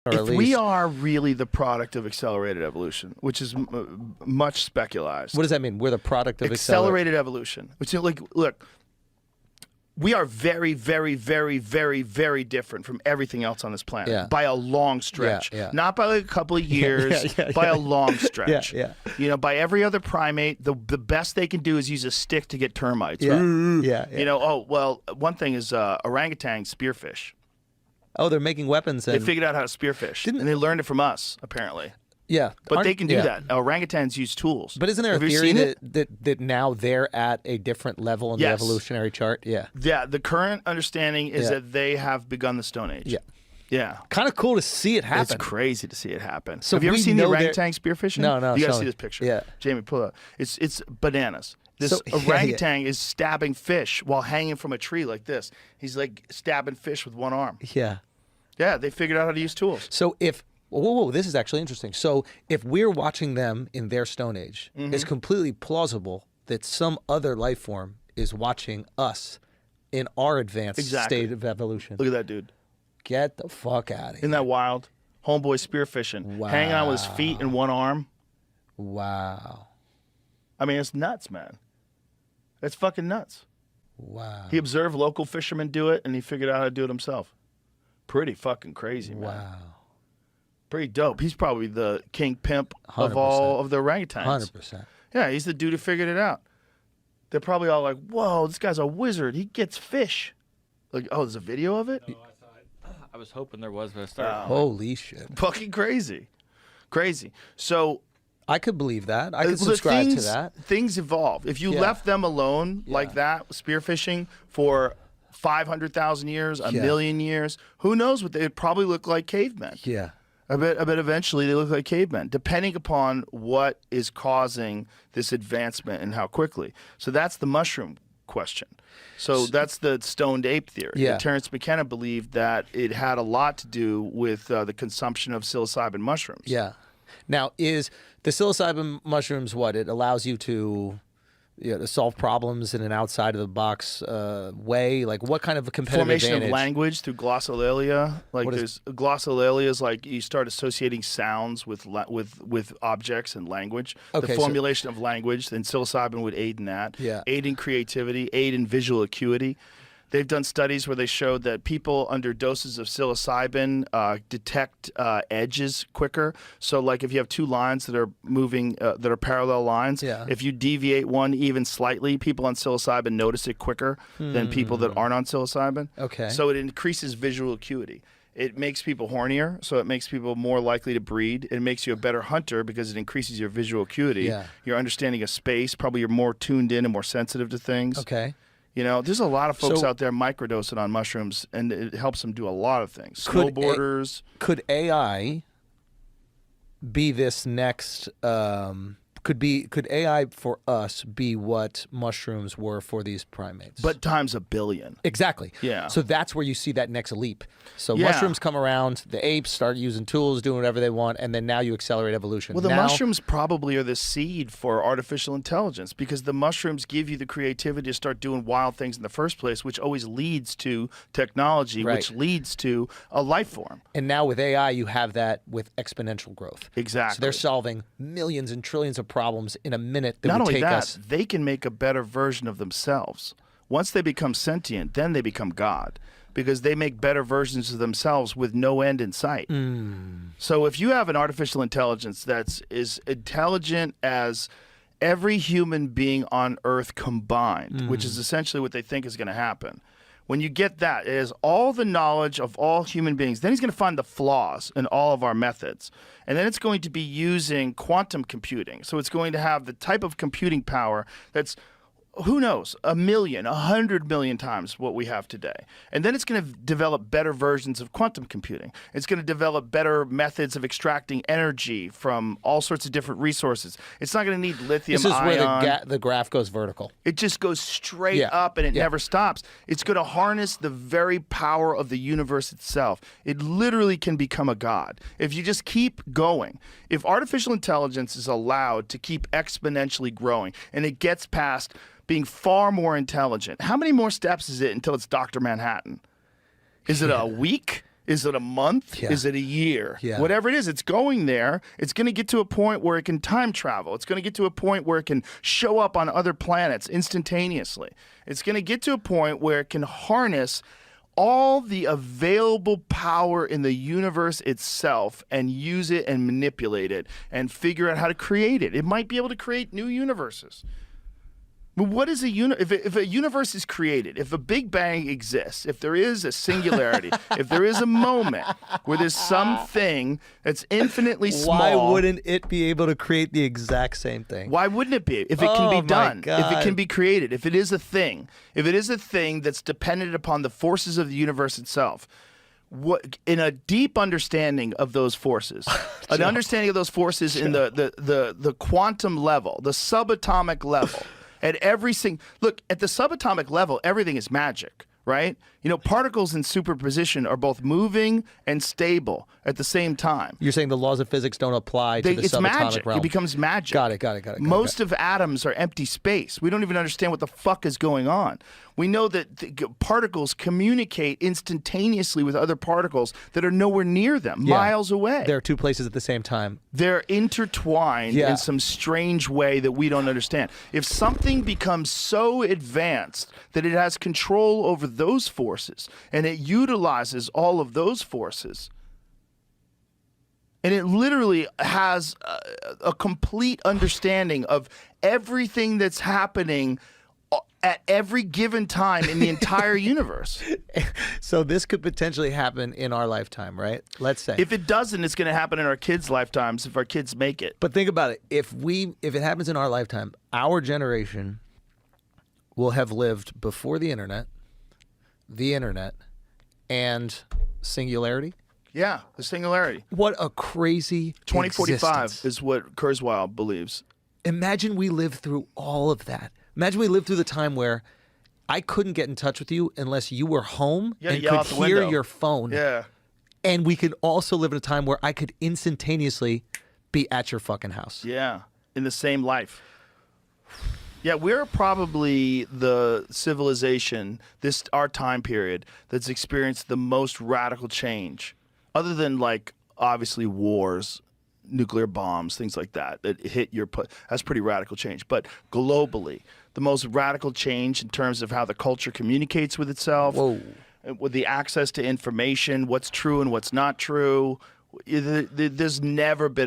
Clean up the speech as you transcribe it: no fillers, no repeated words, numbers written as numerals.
Or if at least, we are really the product of accelerated evolution, which is much specularized. what does that mean? We're the product of Accelerated evolution. Which is like, look, we are very, very, very, very, very different from everything else on this planet by a long stretch. Not by like a couple of years, by a long stretch. You know, by every other primate, the best they can do is use a stick to get termites. You know, oh, well, one thing is orangutans spearfish. Oh, they're making weapons. They figured out how to spearfish. And they learned it from us, apparently. Yeah. But they can do that. Orangutans use tools. But isn't there a theory that now they're at a different level in the evolutionary chart? Yeah. Yeah, the current understanding is that they have begun the Stone Age. Yeah. Kind of cool to see it happen. It's crazy to see it happen. So have you ever seen the orangutan spearfishing? No. You got to see this picture. Yeah. Jamie, pull it up. It's bananas. This orangutan is stabbing fish while hanging from a tree like this. He's like stabbing fish with one arm. Yeah. Yeah, they figured out how to use tools. So if whoa, this is actually interesting. So if we're watching them in their Stone Age, it's completely plausible that some other life form is watching us in our advanced state of evolution. Look at that dude. Get the fuck out of here. Isn't that wild? Homeboy spearfishing. Wow. Hanging on with his feet and one arm. Wow. I mean, it's nuts, man. It's fucking nuts. Wow. He observed local fishermen do it, and he figured out how to do it himself. Pretty fucking crazy, man. Wow. Pretty dope. He's probably the king pimp 100%. of all of the orangutans. 100%. Yeah, he's the dude who figured it out. They're probably all like, whoa, this guy's a wizard. He gets fish. Like, oh, there's a video of it? No, I was hoping there was, but I started. Holy shit. Fucking crazy. Crazy. So I could believe that. I could subscribe to that. Things evolve. If you left them alone like that, spearfishing for 500,000 years, a million years, who knows what they'd probably look like cavemen. Yeah. I bet eventually they look like cavemen, depending upon what is causing this advancement and how quickly. So that's the mushroom question. So that's the stoned ape theory. Yeah. Terence McKenna believed that it had a lot to do with the consumption of psilocybin mushrooms. Yeah. Now, is the psilocybin mushrooms what? It allows you to to solve problems in an outside of the box way? Like what kind of a competitive formation advantage? of language through glossolalia. Like there's glossolalia is like you start associating sounds with objects and language. Okay, the formulation of language, and psilocybin would aid in that. Yeah. Aid in creativity, aid in visual acuity. They've done studies where they showed that people under doses of psilocybin detect edges quicker. So, like if you have two lines that are moving, that are parallel lines, if you deviate one even slightly, people on psilocybin notice it quicker than people that aren't on psilocybin. Okay. So it increases visual acuity. It makes people hornier, so it makes people more likely to breed. It makes you a better hunter because it increases your visual acuity. Yeah. Your understanding of space, probably you're more tuned in and more sensitive to things. Okay. You know, there's a lot of folks out there microdosing on mushrooms, and it helps them do a lot of things. Snowboarders. Could AI be this next? Could AI for us be what mushrooms were for these primates? But times a billion. Exactly. Yeah. So that's where you see that next leap. So mushrooms come around, the apes start using tools, doing whatever they want, and then now you accelerate evolution. Well, the mushrooms probably are the seed for artificial intelligence because the mushrooms give you the creativity to start doing wild things in the first place, which always leads to technology, which leads to a life form. And now with AI, you have that with exponential growth. Exactly. So they're solving millions and trillions of problems in a minute that Not would only take that, us. they can make a better version of themselves. Once they become sentient, then they become God because they make better versions of themselves with no end in sight. So if you have an artificial intelligence that's as intelligent as every human being on Earth combined, which is essentially what they think is going to happen, when you get that, it has all the knowledge of all human beings. Then he's going to find the flaws in all of our methods. And then it's going to be using quantum computing. So it's going to have the type of computing power that's, who knows, 1 million, 100 million times what we have today. And then it's going to develop better versions of quantum computing. It's going to develop better methods of extracting energy from all sorts of different resources. It's not going to need lithium This is ion. where the graph goes vertical. It just goes straight up and it never stops. It's going to harness the very power of the universe itself. It literally can become a god. If you just keep going, if artificial intelligence is allowed to keep exponentially growing and it gets past being far more intelligent, how many more steps is it until it's Dr. Manhattan? Is it a week? Is it a month? Yeah. Is it a year? Yeah. Whatever it is, it's going there. It's going to get to a point where it can time travel. It's going to get to a point where it can show up on other planets instantaneously. It's going to get to a point where it can harness all the available power in the universe itself and use it and manipulate it and figure out how to create it. It might be able to create new universes. But what is if a universe is created, if a Big Bang exists, if there is a singularity, if there is a moment where there's something that's infinitely small. Why wouldn't it be able to create the exact same thing? Why wouldn't it be? If it can Oh be done, my God. if it can be created, if it is a thing that's dependent upon the forces of the universe itself. In a deep understanding of those forces, an understanding of those forces in the quantum level, the subatomic level. At every look, at the subatomic level, everything is magic, right? You know, particles in superposition are both moving and stable at the same time. You're saying the laws of physics don't apply to the It's subatomic magic. realm. It becomes magic. Got it. Most of atoms are empty space. We don't even understand what the fuck is going on. We know that particles communicate instantaneously with other particles that are nowhere near them, miles away. There are two places at the same time. They're intertwined in some strange way that we don't understand. If something becomes so advanced that it has control over those forces and it utilizes all of those forces, and it literally has a complete understanding of everything that's happening at every given time in the entire universe. So this could potentially happen in our lifetime, right? Let's say. If it doesn't, it's going to happen in our kids' lifetimes if our kids make it. But think about it. If it happens in our lifetime, our generation will have lived before the internet, and singularity. Yeah, the singularity. What a crazy 2045 existence. is what Kurzweil believes. Imagine we lived through all of that. Imagine we lived through the time where I couldn't get in touch with you unless you were home and yell could out the hear window. your phone. Yeah. And we could also live in a time where I could instantaneously be at your fucking house. Yeah, in the same life. Yeah, we're probably the civilization, our time period, that's experienced the most radical change. Other than, like, obviously wars, nuclear bombs, things like that hit that's pretty radical change. But globally, the most radical change in terms of how the culture communicates with itself, with the access to information, what's true and what's not true. There's never been